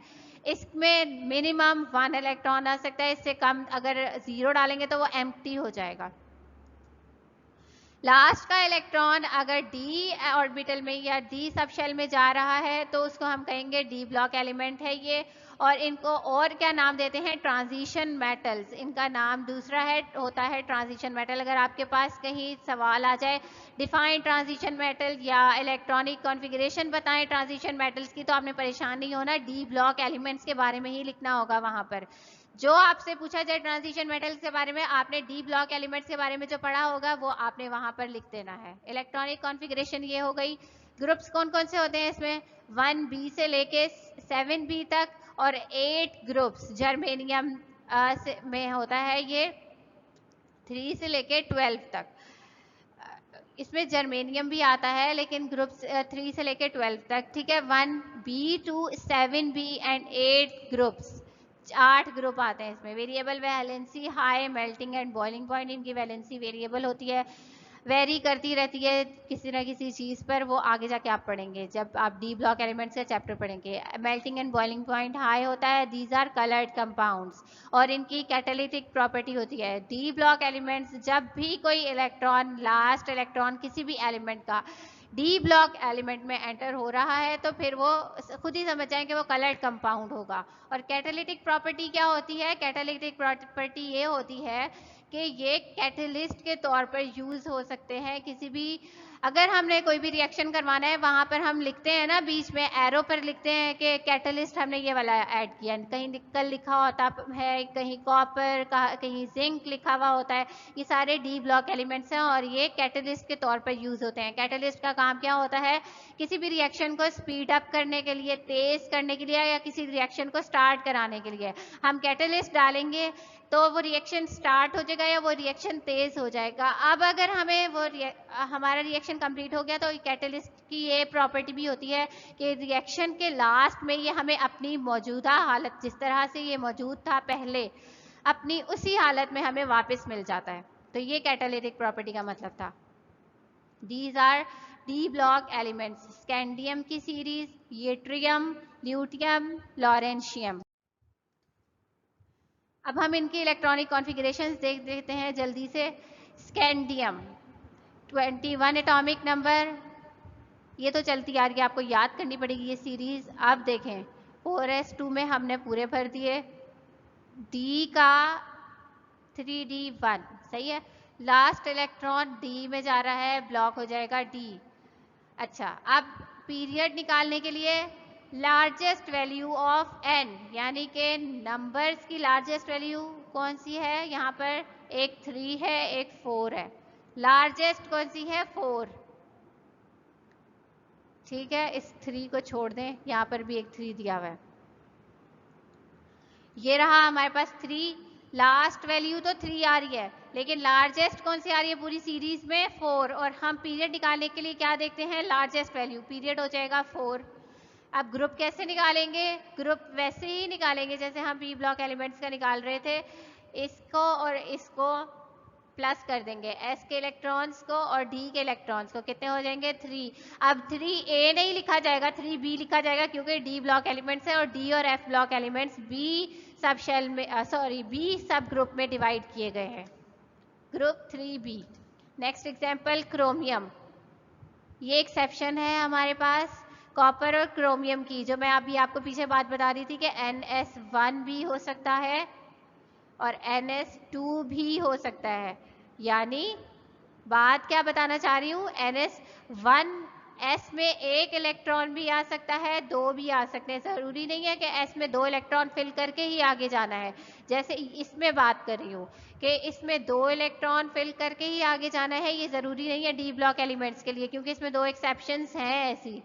इसमें मिनिमम 1 इलेक्ट्रॉन आ सकता है। इससे कम अगर 0 डालेंगे तो वो एम्प्टी हो जाएगा। लास्ट का इलेक्ट्रॉन अगर D ऑर्बिटल में या D सब शेल में जा रहा है तो उसको हम कहेंगे D ब्लॉक एलिमेंट है ये। और इनको और क्या नाम देते हैं, ट्रांजिशन मेटल्स। इनका नाम दूसरा है, होता है ट्रांजिशन मेटल। अगर आपके पास कहीं सवाल आ जाए डिफाइन ट्रांजिशन मेटल या इलेक्ट्रॉनिक कॉन्फ़िगरेशन बताएं ट्रांजिशन मेटल्स की, तो आपने परेशान नहीं होना, D ब्लॉक एलिमेंट्स के बारे में ही लिखना होगा वहाँ पर। जो आपसे पूछा जाए ट्रांजिशन मेटल्स के बारे में, आपने डी ब्लॉक एलिमेंट्स के बारे में जो पढ़ा होगा वो आपने वहां पर लिख देना है। इलेक्ट्रॉनिक कॉन्फ़िगरेशन ये हो गई। ग्रुप्स कौन कौन से होते हैं इसमें? 1B से लेके 7B तक और 8 ग्रुप्स जर्मेनियम में होता है ये 3 से लेके 12 तक। इसमें जर्मेनियम भी आता है लेकिन ग्रुप 3 से लेके 12 तक, ठीक है। 1B to 7B and 8 groups, 8 group आते हैं इसमें। Variable valency, high melting and boiling point, इनकी वैलेंसी वेरिएबल होती है, वेरी करती रहती है किसी ना किसी चीज़ पर। वो आगे जाके आप पढ़ेंगे जब आप डी ब्लॉक एलिमेंट्स का चैप्टर पढ़ेंगे। Melting and boiling point high होता है। दीज आर कलर्ड कंपाउंड्स और इनकी कैटालिटिक प्रॉपर्टी होती है। डी ब्लॉक एलिमेंट्स, जब भी कोई इलेक्ट्रॉन, लास्ट इलेक्ट्रॉन किसी भी एलिमेंट का डी ब्लॉक एलिमेंट में एंटर हो रहा है तो फिर वो खुद ही समझ जाएं कि वो कलर्ड कंपाउंड होगा। और कैटालिटिक प्रॉपर्टी क्या होती है? कैटालिटिक प्रॉपर्टी ये होती है कि ये कैटलिस्ट के तौर पर यूज हो सकते हैं किसी भी, अगर हमने कोई भी रिएक्शन करवाना है वहां पर हम लिखते हैं ना बीच में एरो पर लिखते हैं कि कैटलिस्ट हमने ये वाला ऐड किया, कहीं निकल लिखा होता है, कहीं कॉपर, कहीं जिंक लिखा हुआ होता है। ये सारे डी ब्लॉक एलिमेंट्स हैं और ये कैटलिस्ट के तौर पर यूज होते हैं। कैटलिस्ट का काम क्या होता है? किसी भी रिएक्शन को स्पीड अप करने के लिए, तेज करने के लिए, या किसी रिएक्शन को स्टार्ट कराने के लिए हम कैटलिस्ट डालेंगे तो वो रिएक्शन स्टार्ट हो जाएगा या वो रिएक्शन तेज हो जाएगा। अब अगर हमें वो हमारा रिएक्शन कंप्लीट हो गया तो कैटलिस्ट की ये प्रॉपर्टी भी होती है कि रिएक्शन के लास्ट में ये हमें अपनी मौजूदा हालत, जिस तरह से ये मौजूद था पहले, अपनी उसी हालत में हमें वापस मिल जाता है। तो ये कैटालिटिक प्रॉपर्टी का मतलब था। These R D block elements, scandium की सीरीज, येट्रियम, ल्यूटियम, लॉरेंशियम। अब हम इनकी इलेक्ट्रॉनिक कॉन्फ़िगरेशंस देख देते हैं जल्दी से। स्कैंडियम 21 एटॉमिक नंबर, ये तो चलती आ रही है, आपको याद करनी पड़ेगी ये सीरीज। अब देखें 4s2 में हमने पूरे भर दिए। डी का 3d1 सही है। लास्ट इलेक्ट्रॉन डी में जा रहा है, ब्लॉक हो जाएगा डी। अच्छा, अब पीरियड निकालने के लिए लार्जेस्ट वैल्यू ऑफ n, यानी कि नंबर्स की लार्जेस्ट वैल्यू कौन सी है? यहाँ पर एक 3 है, एक 4 है। लार्जेस्ट कौन सी है? 4। ठीक है, इस 3 को छोड़ दें, यहाँ पर भी एक 3 दिया हुआ है। ये रहा हमारे पास 3, लास्ट वैल्यू तो 3 आ रही है लेकिन लार्जेस्ट कौन सी आ रही है पूरी सीरीज में? 4। और हम पीरियड निकालने के लिए क्या देखते हैं? लार्जेस्ट वैल्यू, पीरियड हो जाएगा 4। अब ग्रुप कैसे निकालेंगे? ग्रुप वैसे ही निकालेंगे जैसे हम पी ब्लॉक एलिमेंट्स का निकाल रहे थे। इसको और इसको प्लस कर देंगे, एस के इलेक्ट्रॉन्स को और डी के इलेक्ट्रॉन्स को, कितने हो जाएंगे? 3। अब 3a नहीं लिखा जाएगा, 3b लिखा जाएगा क्योंकि डी ब्लॉक एलिमेंट्स है और डी और F block elements B sub shell में, बी सब ग्रुप में डिवाइड किए गए हैं। Group 3b। Next example chromium, ये एक्सेप्शन है हमारे पास कॉपर और क्रोमियम की, जो मैं अभी आपको पीछे बात बता रही थी कि NS1 भी हो सकता है और NS2 भी हो सकता है। यानी बात क्या बताना चाह रही हूँ, NS1 में एक इलेक्ट्रॉन भी आ सकता है, 2 भी आ सकते हैं। जरूरी नहीं है कि S में 2 इलेक्ट्रॉन फिल करके ही आगे जाना है। जैसे इसमें बात कर रही हूँ कि इसमें 2 इलेक्ट्रॉन फिल करके ही आगे जाना है, ये जरूरी नहीं है डी ब्लॉक एलिमेंट्स के लिए, क्योंकि इसमें 2 एक्सेप्शंस हैं ऐसी।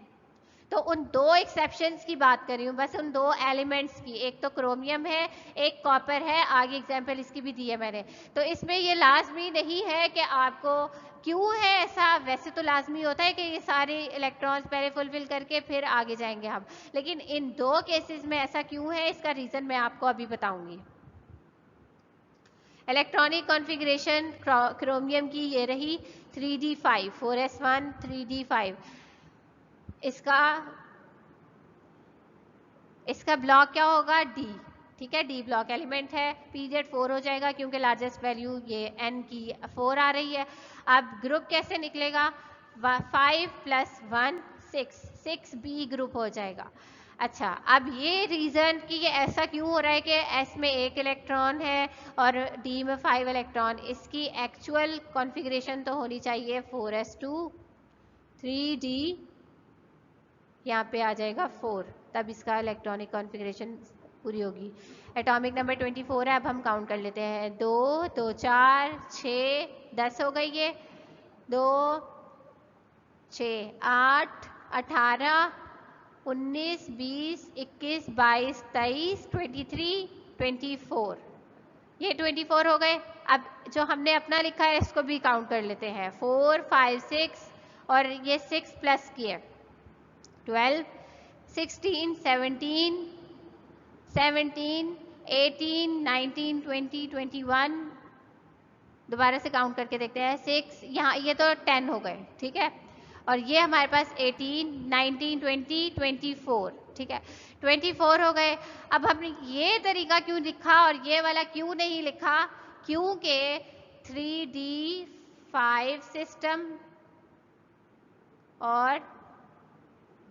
तो उन 2 एक्सेप्शंस की बात कर रही हूँ, बस उन 2 एलिमेंट्स की। एक तो क्रोमियम है, एक कॉपर है, आगे एग्जांपल इसकी भी दी है मैंने। तो इसमें ये लाजमी नहीं है कि आपको, क्यों है ऐसा? वैसे तो लाजमी होता है कि ये सारे इलेक्ट्रॉन्स पहले फुलफिल करके फिर आगे जाएंगे हम, लेकिन इन 2 केसेस में ऐसा क्यों है, इसका रीजन मैं आपको अभी बताऊंगी। इलेक्ट्रॉनिक कॉन्फ़िगरेशन क्रोमियम की ये रही 3d5, 4s1 3d5। इसका ब्लॉक क्या होगा? डी। ठीक है, डी ब्लॉक एलिमेंट है, पीरियड 4 हो जाएगा क्योंकि लार्जेस्ट वैल्यू ये n की 4 आ रही है। अब ग्रुप कैसे निकलेगा? 5 + 1 6, 6b ग्रुप हो जाएगा। अच्छा, अब ये रीजन कि ये ऐसा क्यों हो रहा है कि S में 1 इलेक्ट्रॉन है और D में 5 इलेक्ट्रॉन, इसकी एक्चुअल कॉन्फ़िगरेशन तो होनी चाहिए 4s2 3d, यहाँ पे आ जाएगा 4, तब इसका इलेक्ट्रॉनिक कॉन्फ़िगरेशन पूरी होगी। एटॉमिक नंबर 24 है। अब हम काउंट कर लेते हैं। 2 2 4 6 10 हो गई ये। 2 6 8 18 19 20 21 22 23 23 24 ये 24 हो गए। अब जो हमने अपना लिखा है इसको भी काउंट कर लेते हैं। 4 5 6 और ये 6 प्लस किए 12 16 17 17 18 19 20 21 दोबारा से काउंट करके देखते हैं। 6 यहाँ ये तो 10 हो गए, ठीक है। और ये हमारे पास 18 19 20 24, ठीक है, 24 हो गए। अब हमने ये तरीका क्यों लिखा और ये वाला क्यों नहीं लिखा? क्योंकि 3D5 सिस्टम और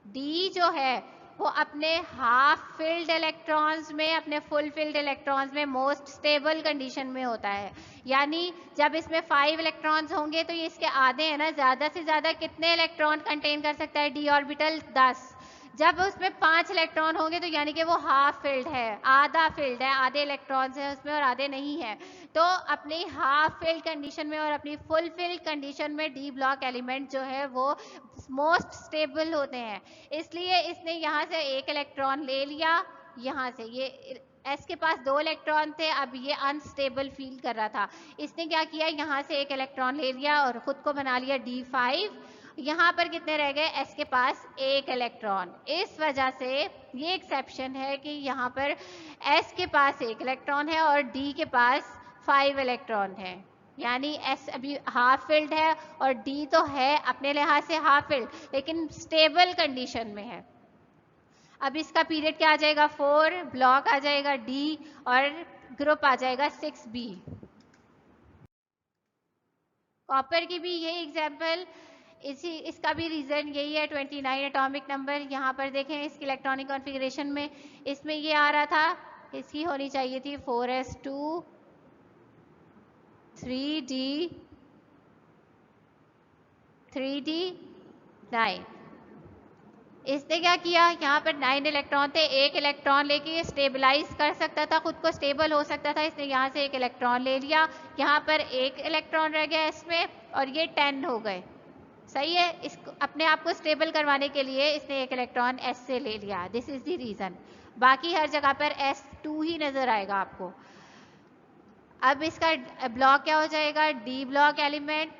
डी जो है वो अपने हाफ फिल्ड इलेक्ट्रॉन्स में, अपने फुल फिल्ड इलेक्ट्रॉन्स में मोस्ट स्टेबल कंडीशन में होता है। यानी जब इसमें 5 इलेक्ट्रॉन्स होंगे तो ये इसके आधे हैं ना, ज्यादा से ज्यादा कितने इलेक्ट्रॉन कंटेन कर सकता है डी ऑर्बिटल? 10। जब उसमें 5 इलेक्ट्रॉन होंगे तो यानी कि वो हाफ फिल्ड है, आधा फिल्ड है, आधे इलेक्ट्रॉन्स हैं उसमें और आधे नहीं है। तो अपनी हाफ फिल्ड कंडीशन में और अपनी फुल फिल्ड कंडीशन में डी ब्लॉक एलिमेंट जो है वो मोस्ट स्टेबल होते हैं। इसलिए इसने यहाँ से एक इलेक्ट्रॉन ले लिया, यहाँ से ये एस के पास 2 इलेक्ट्रॉन थे, अब ये अनस्टेबल फील कर रहा था, इसने क्या किया, यहाँ से एक इलेक्ट्रॉन ले लिया और खुद को बना लिया D5। यहाँ पर कितने रह गए? एस के पास 1 इलेक्ट्रॉन। इस वजह से ये एक्सेप्शन है कि यहाँ पर एस के पास 1 इलेक्ट्रॉन है और डी के पास 5 इलेक्ट्रॉन है। यानी एस अभी हाफ फिल्ड है और डी तो है अपने लिहाज से हाफ फिल्ड, लेकिन स्टेबल कंडीशन में है। अब इसका पीरियड क्या आ जाएगा? 4, ब्लॉक आ जाएगा डी और ग्रुप आ जाएगा 6B। कॉपर की भी यही एग्जाम्पल, इसका भी रीजन यही है। 29 एटॉमिक नंबर यहाँ पर देखें इसकी इलेक्ट्रॉनिक कॉन्फ़िगरेशन में, इसमें ये आ रहा था, इसकी होनी चाहिए थी 4s2 3d 9। इसने क्या किया, यहाँ पर 9 इलेक्ट्रॉन थे, एक इलेक्ट्रॉन लेके ये स्टेबलाइज कर सकता था, खुद को स्टेबल हो सकता था, इसने यहाँ से एक इलेक्ट्रॉन ले लिया, यहाँ पर एक इलेक्ट्रॉन रह गया इसमें और ये 10 हो गए। सही है, इसको अपने आप को स्टेबल करवाने के लिए इसने एक इलेक्ट्रॉन एस से ले लिया। This is the reason. बाकी हर जगह पर S2 ही नजर आएगा आपको। अब इसका ब्लॉक क्या हो जाएगा? D block element.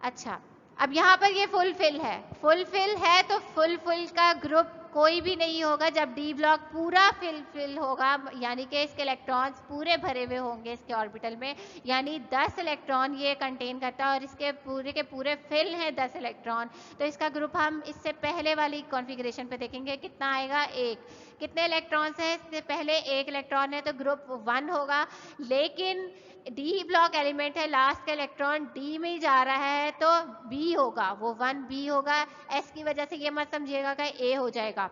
अच्छा, अब यहाँ पर ये फुल फिल है तो फुल फिल का ग्रुप कोई भी नहीं होगा जब डी ब्लॉक पूरा फिल होगा, यानी कि इसके इलेक्ट्रॉन्स पूरे भरे हुए होंगे इसके ऑर्बिटल में, यानी 10 इलेक्ट्रॉन ये कंटेन करता है और इसके पूरे के पूरे फिल हैं 10 इलेक्ट्रॉन। तो इसका ग्रुप हम इससे पहले वाली कॉन्फ़िगरेशन पे देखेंगे कितना आएगा, 1। कितने इलेक्ट्रॉन्स हैं? इससे पहले 1 इलेक्ट्रॉन है तो ग्रुप 1 होगा, लेकिन डी ब्लॉक एलिमेंट है, लास्ट का इलेक्ट्रॉन डी में ही जा रहा है तो बी होगा, वो 1B होगा। एस की वजह से ये मत समझिएगा कि ए हो जाएगा।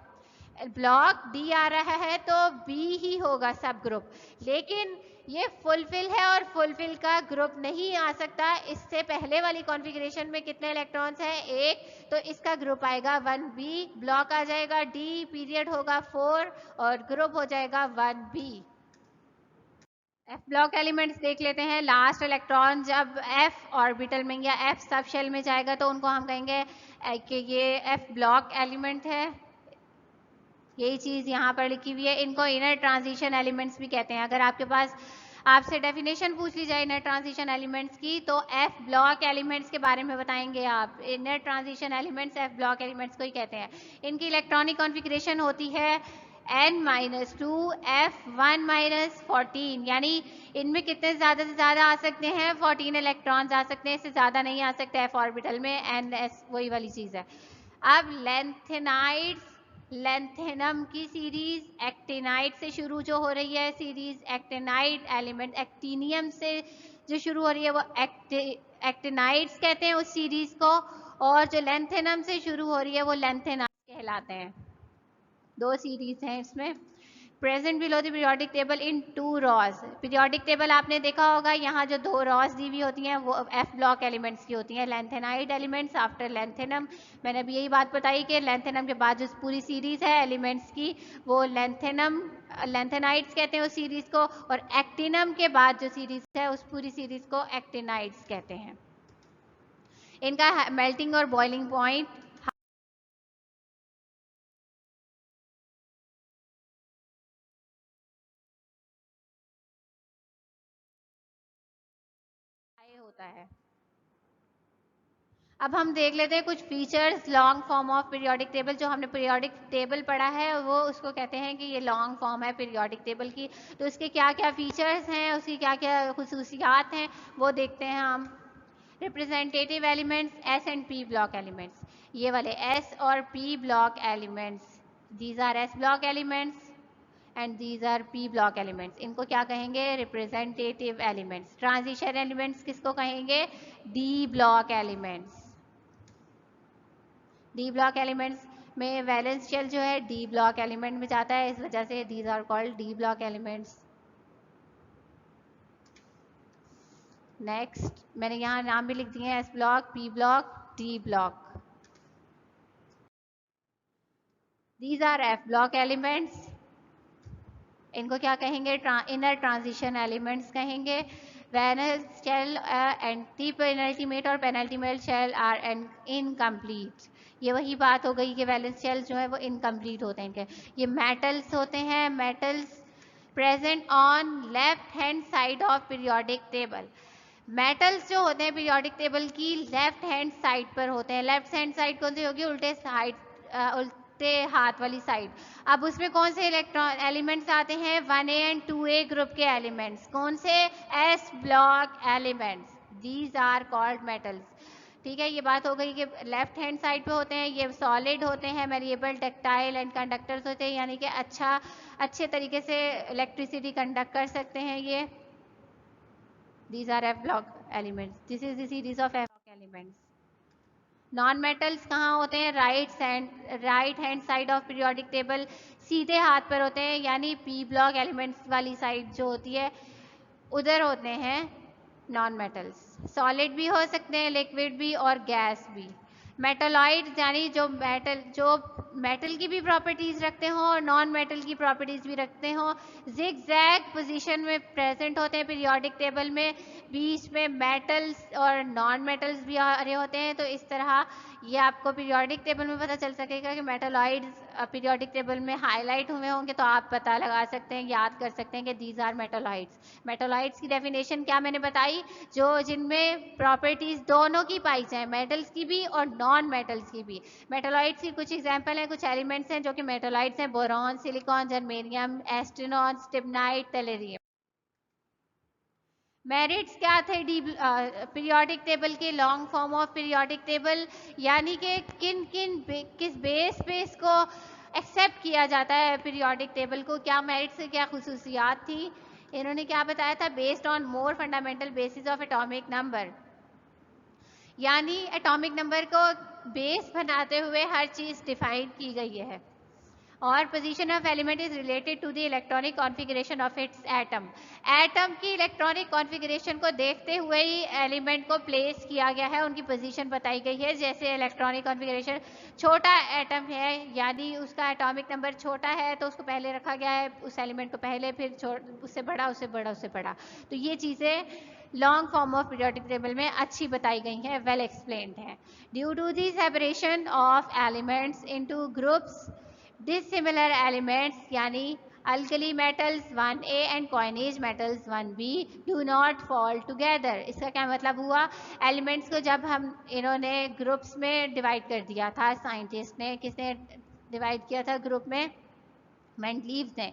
ब्लॉक डी आ रहा है तो बी ही होगा सब ग्रुप, लेकिन ये फुलफिल है और फुलफिल का ग्रुप नहीं आ सकता। इससे पहले वाली कॉन्फ़िगरेशन में कितने इलेक्ट्रॉन्स हैं? 1, तो इसका ग्रुप आएगा 1B, ब्लॉक आ जाएगा डी, पीरियड होगा 4 और ग्रुप हो जाएगा 1B। एफ ब्लॉक एलिमेंट्स देख लेते हैं। लास्ट इलेक्ट्रॉन जब एफ ऑर्बिटल में या एफ सब शेल में जाएगा तो उनको हम कहेंगे कि ये एफ ब्लॉक एलिमेंट है। यही चीज यहाँ पर लिखी हुई है। इनको इनर ट्रांजिशन एलिमेंट्स भी कहते हैं। अगर आपके पास आपसे डेफिनेशन पूछ ली जाए इनर ट्रांजिशन एलिमेंट्स की तो एफ ब्लॉक एलिमेंट्स के बारे में बताएंगे आप। Inner transition elements F block elements को ही कहते हैं। इनकी इलेक्ट्रॉनिक कॉन्फ़िगरेशन होती है n-2 f1-14, यानी इनमें कितने ज्यादा से ज्यादा आ सकते हैं? 14 इलेक्ट्रॉन्स आ सकते हैं, इससे ज्यादा नहीं आ सकते एफ ऑर्बिटल में। ns वही वाली चीज है। अब लेंथेनाइड्स, लेंथेनम की सीरीज एक्टिनाइड से शुरू जो हो रही है सीरीज, एक्टिनाइड एलिमेंट एक्टिनियम से जो शुरू हो रही है वो एक्टिनाइड्स कहते हैं उस सीरीज को, और जो लेंथेनम से शुरू हो रही है वो लेंथेनाइड कहलाते हैं। 2 सीरीज हैं इसमें। Present below the periodic table in 2 rows. Periodic table आपने देखा होगा, यहाँ जो 2 रॉज दी हुई होती हैं वो एफ ब्लॉक एलिमेंट्स की होती हैं, लैंथेनाइड एलिमेंट्स आफ्टर लैंथेनम। मैंने अभी यही बात बताई कि लैंथेनम के बाद जो पूरी सीरीज है एलिमेंट्स की वो लैंथेनाइड्स कहते हैं उस सीरीज को, और एक्टिनम के बाद जो सीरीज है उस पूरी सीरीज को एक्टिनाइड्स कहते हैं। इनका मेल्टिंग और बॉइलिंग पॉइंट होता है। अब हम देख लेते हैं कुछ features long form of periodic table. जो हमने पीरियोडिक टेबल पढ़ा है वो उसको कहते हैं कि ये लॉन्ग फॉर्म है पीरियोडिक टेबल की। तो इसके क्या क्या फीचर्स हैं, उसकी क्या क्या खुसूसियात हैं, वो देखते हैं हम। Representative elements S and P block elements, ये वाले एस और P block elements, these R S block elements and these R P block elements. इनको क्या कहेंगे? Representative elements. ट्रांजिशन एलिमेंट्स किसको कहेंगे? D block elements. D block elements में valence shell जो है डी ब्लॉक एलिमेंट में जाता है, इस वजह से these are called D block elements. Next मैंने यहाँ नाम भी लिख दिए हैं, S block, P block, D block. These are F block elements. इनको क्या कहेंगे? इनर ट्रांजिशन एलिमेंट्स कहेंगे। वैलेंस शेल एंटी पेनल्टीमेट और पेनल्टीमेट शेल आर इनकम्प्लीट। ये वही बात हो गई कि वैलेंस शेल जो है वो इनकम्प्लीट होते हैं इनके। ये मेटल्स होते हैं, metals present on left hand side of periodic table. Metals जो होते हैं पीरियोडिक टेबल की लेफ्ट हैंड साइड पर होते हैं। लेफ्ट हैंड साइड कौन सी होगी? उल्टे साइड, उल्टे हाथ वाली साइड। अब उसमें कौन से इलेक्ट्रॉन एलिमेंट्स आते हैं? 1A एंड 2A ग्रुप के एलिमेंट्स। कौन से? S block elements. These are called metals. ठीक है, ये बात हो गई कि लेफ्ट हैंड साइड पे होते हैं, ये सॉलिड होते हैं, मेरिएबल, डक्टाइल एंड कंडक्टर्स होते हैं, यानी कि अच्छे तरीके से इलेक्ट्रिसिटी कंडक्ट कर सकते हैं ये। These are F block elements. This is the series of F block elements. Non metals कहाँ होते हैं? Right hand side of periodic table, सीधे हाथ पर होते हैं, यानी पी ब्लॉक एलिमेंट्स वाली साइड जो होती है उधर होते हैं नॉन मेटल्स। सॉलिड भी हो सकते हैं, लिक्विड भी और गैस भी। मेटलॉइड यानी जो मेटल की भी प्रॉपर्टीज रखते हो और नॉन मेटल की प्रॉपर्टीज भी रखते हो, जिगजैग पोजीशन में प्रेजेंट होते हैं पीरियोडिक टेबल में। बीच में मेटल्स और नॉन मेटल्स भी आ रहे होते हैं। तो इस तरह ये आपको पीरियोडिक टेबल में पता चल सकेगा कि मेटलॉइड्स पीरियोडिक टेबल में हाईलाइट हुए होंगे, तो आप पता लगा सकते हैं, याद कर सकते हैं कि दीज आर मेटलॉइड्स। मेटलॉइड्स की डेफिनेशन क्या मैंने बताई? जो जिनमें प्रॉपर्टीज दोनों की पाई जाए, मेटल्स की भी और नॉन मेटल्स की भी। मेटलॉइड्स की कुछ एग्जांपल हैं, कुछ एलिमेंट्स हैं जो कि मेटलॉइड्स हैं: boron, silicon, germanium, astatine, stibnite, tellurium. Merits क्या थे पीरियोडिक टेबल के? Long form of periodic table, यानी कि किस बेस पे इसको एक्सेप्ट किया जाता है पीरियोडिक टेबल को, क्या मेरिट्स से क्या खुसूसियात थी? इन्होंने क्या बताया था? Based on more fundamental basis of atomic number, यानी एटॉमिक नंबर को बेस बनाते हुए हर चीज डिफाइन की गई है। और position of element is related to the electronic configuration of its atom. Atom की इलेक्ट्रॉनिक कॉन्फ़िगरेशन को देखते हुए ही एलिमेंट को प्लेस किया गया है, उनकी पोजीशन बताई गई है। जैसे इलेक्ट्रॉनिक कॉन्फ़िगरेशन, छोटा एटम है यानी उसका एटॉमिक नंबर छोटा है तो उसको पहले रखा गया है, उस एलिमेंट को पहले, फिर उससे बड़ा, उससे बड़ा, उससे बड़ा। तो ये चीज़ें long form of periodic table में अच्छी बताई गई हैं, वेल एक्सप्लेन्ड हैं। Due to the separation of elements into groups, dissimilar elements यानी alkali metals 1A and coinage metals 1B do not fall together। इसका क्या मतलब हुआ? एलिमेंट्स को जब हम इन्होंने ग्रुप्स में डिवाइड कर दिया था, साइंटिस्ट ने, किसने डिवाइड किया था ग्रुप में? मेंडलीव ने।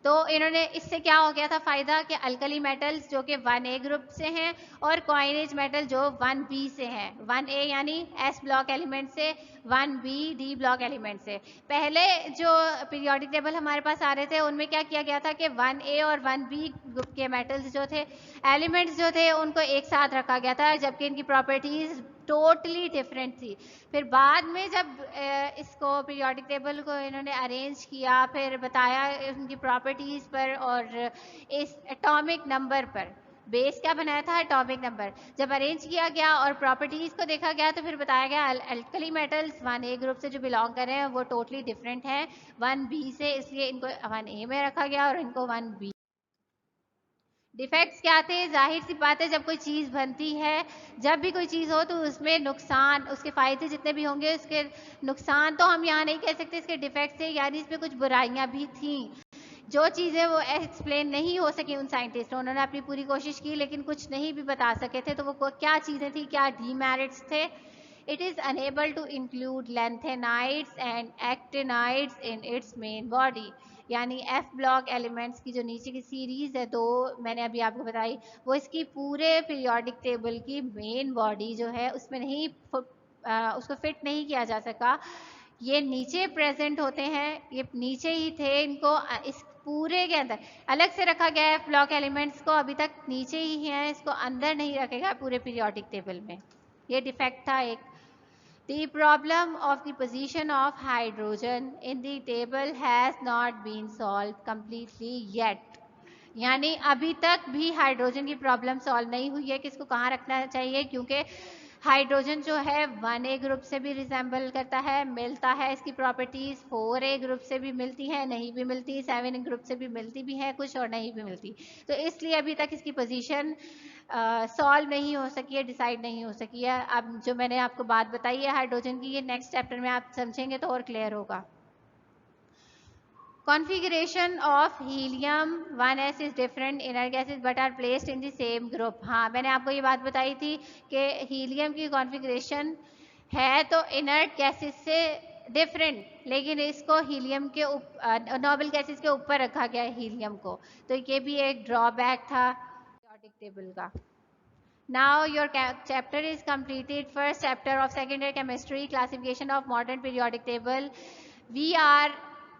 तो इन्होंने, इससे क्या हो गया था फायदा कि अल्कली मेटल्स जो कि 1A ग्रुप से हैं और कॉइनेज मेटल जो 1B से हैं, 1A यानी S ब्लॉक एलिमेंट से, 1B D ब्लॉक एलिमेंट से। पहले जो पीरियोडिक टेबल हमारे पास आ रहे थे उनमें क्या किया गया था कि 1A और 1B ग्रुप के मेटल्स जो थे, एलिमेंट्स जो थे, उनको एक साथ रखा गया था, जबकि इनकी प्रॉपर्टीज टोटली डिफरेंट थी। फिर बाद में जब इसको पीरियोडिक टेबल को इन्होंने अरेंज किया, फिर बताया उनकी प्रॉपर्टीज़ पर और इस एटॉमिक नंबर पर, बेस क्या बनाया था, एटॉमिक नंबर। जब अरेंज किया गया और प्रॉपर्टीज को देखा गया तो फिर बताया गया अल्कली मेटल्स 1A ग्रुप से जो बिलोंग कर रहे हैं वो टोटली डिफरेंट हैं 1B से, इसलिए इनको 1A में रखा गया और इनको 1B। डिफेक्ट्स क्या थे, जाहिर सी बात है जब कोई चीज़ बनती है, जब भी कोई चीज़ हो तो उसमें नुकसान, उसके फ़ायदे जितने भी होंगे उसके नुकसान तो हम यहाँ नहीं कह सकते इसके डिफेक्ट्स थे, यानी इसमें कुछ बुराइयाँ भी थी। जो चीज़ें वो एक्सप्लेन नहीं हो सकी उन साइंटिस्टों, उन्होंने अपनी पूरी कोशिश की लेकिन कुछ नहीं भी बता सके थे, तो वो क्या चीज़ें थी, क्या डीमेरिट्स थे। It is unable to include lanthanides and actinides in its main body, यानी एफ ब्लॉक एलिमेंट्स की जो नीचे की सीरीज़ है दो मैंने अभी आपको बताई, वो इसकी पूरे पीरियोडिक टेबल की मेन बॉडी जो है उसमें नहीं उसको फिट नहीं किया जा सका। ये नीचे प्रेजेंट होते हैं, ये नीचे ही थे, इनको इस पूरे के अंदर अलग से रखा गया है। ब्लॉक एलिमेंट्स को अभी तक नीचे ही है, इसको अंदर नहीं रखेगा पूरे पीरियोडिक टेबल में। ये डिफेक्ट था एक। The problem of the position of hydrogen in the table has not been solved completely yet. यानी अभी तक भी हाइड्रोजन की प्रॉब्लम सॉल्व नहीं हुई है कि इसको कहाँ रखना चाहिए, क्योंकि हाइड्रोजन जो है 1A ग्रुप से भी रिजेंबल करता है, मिलता है, इसकी प्रॉपर्टीज 4A ग्रुप से भी मिलती है, नहीं भी मिलती, 7A ग्रुप से भी मिलती भी है कुछ और नहीं भी मिलती, तो इसलिए अभी तक इसकी पोजीशन सॉल्व नहीं हो सकी है, डिसाइड नहीं हो सकी है। अब जो मैंने आपको बात बताई है हाइड्रोजन की, ये नेक्स्ट चैप्टर में आप समझेंगे तो और क्लियर होगा। Configuration of helium 1s is different inert gases but are placed in the same group। हाँ, मैंने आपको ये बात बताई थी कि हीलियम की कॉन्फ़िगरेशन है तो इनर्ट गैसेस से डिफरेंट, लेकिन इसको हीलियम के नोबल गैसेस के ऊपर रखा गया है हीलियम को, तो ये भी एक ड्रॉबैक था पीरियोडिक टेबल का। Now your chapter is completed. First chapter of second year chemistry, classification of modern periodic table. We are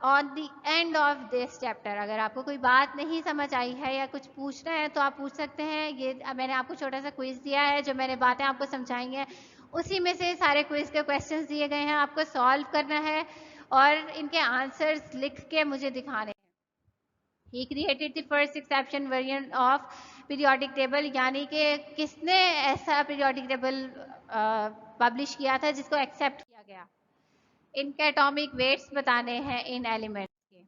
on the end of this chapter. अगर आपको कोई बात नहीं समझ आई है या कुछ पूछना है तो आप पूछ सकते हैं। ये मैंने आपको छोटा सा क्विज दिया है, जो मैंने बातें आपको समझाई हैं उसी में से सारे क्विज के क्वेश्चंस दिए गए हैं, आपको सॉल्व करना है और इनके आंसर्स लिख के मुझे दिखाने हैं। He created the first exception variant of periodic table, यानी कि किसने ऐसा periodic table पब्लिश किया था जिसको एक्सेप्ट किया गया। इनके एटॉमिक वेट्स बताने हैं इन एलिमेंट्स के।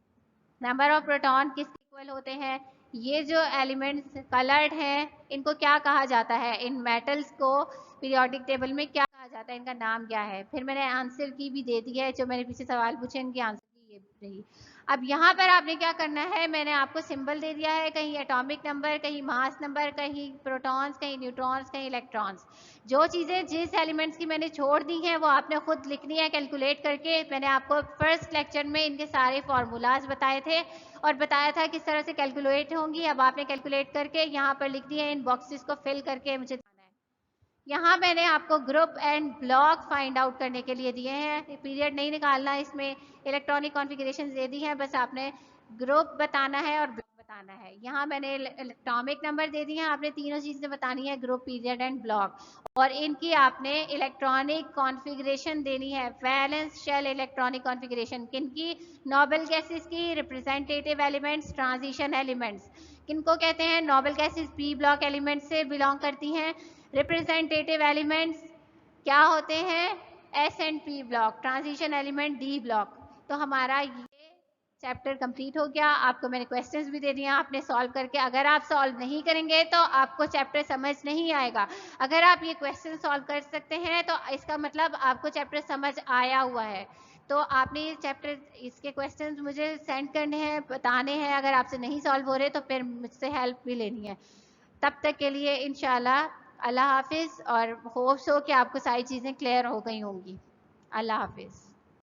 नंबर ऑफ प्रोटॉन किसके इक्वल होते हैं, ये जो एलिमेंट्स कलर्ड हैं इनको क्या कहा जाता है, इन मेटल्स को पीरियोडिक टेबल में क्या कहा जाता है, इनका नाम क्या है। फिर मैंने आंसर की भी दे दी है, जो मैंने पीछे सवाल पूछे इनकी आंसर की ये रही। अब यहाँ पर आपने क्या करना है, मैंने आपको सिंबल दे दिया है, कहीं एटॉमिक नंबर, कहीं मास नंबर, कहीं प्रोटॉन्स, कहीं न्यूट्रॉन्स, कहीं इलेक्ट्रॉन्स। जो चीज़ें जिस एलिमेंट्स की मैंने छोड़ दी हैं वो आपने खुद लिखनी है कैलकुलेट करके। मैंने आपको फर्स्ट लेक्चर में इनके सारे फार्मूलाज बताए थे और बताया था किस तरह से कैलकुलेट होंगी। अब आपने कैलकुलेट करके यहाँ पर लिख दिया, इन बॉक्सेस को फिल करके मुझे दिखाना है। यहाँ मैंने आपको group and block find out करने के लिए दिए हैं, पीरियड नहीं निकालना, इसमें इलेक्ट्रॉनिक कॉन्फ़िगरेशन दे दी है, बस आपने ग्रुप बताना है और ब्लॉक बताना है। यहाँ मैंने एटॉमिक नंबर दे दिए हैं, आपने तीनों चीज़ें बतानी है, ग्रुप, पीरियड एंड ब्लॉक, और इनकी आपने इलेक्ट्रॉनिक कॉन्फ़िगरेशन देनी है, वैलेंस शेल इलेक्ट्रॉनिक कॉन्फ़िगरेशन किनकी, नोबल गैसेस की, रिप्रेजेंटेटिव एलिमेंट्स, ट्रांजिशन एलिमेंट्स। किनको कहते हैं, noble gases P block element से बिलोंग करती हैं, रिप्रेजेंटेटिव एलिमेंट्स क्या होते हैं, S and P block, transition element D block. तो हमारा ये चैप्टर कंप्लीट हो गया। आपको मैंने क्वेश्चंस भी दे दिए, आपने सॉल्व करके, अगर आप सॉल्व नहीं करेंगे तो आपको चैप्टर समझ नहीं आएगा। अगर आप ये क्वेश्चन सॉल्व कर सकते हैं तो इसका मतलब आपको चैप्टर समझ आया हुआ है। तो आपने ये चैप्टर, इसके क्वेश्चंस मुझे सेंड करने हैं, बताने हैं। अगर आपसे नहीं सॉल्व हो रहे तो फिर मुझसे हेल्प भी लेनी है। तब तक के लिए इंशाल्लाह अल्लाह हाफिज़, और होप्स हो कि आपको सारी चीज़ें क्लियर हो गई होंगी। अल्लाह हाफिज़।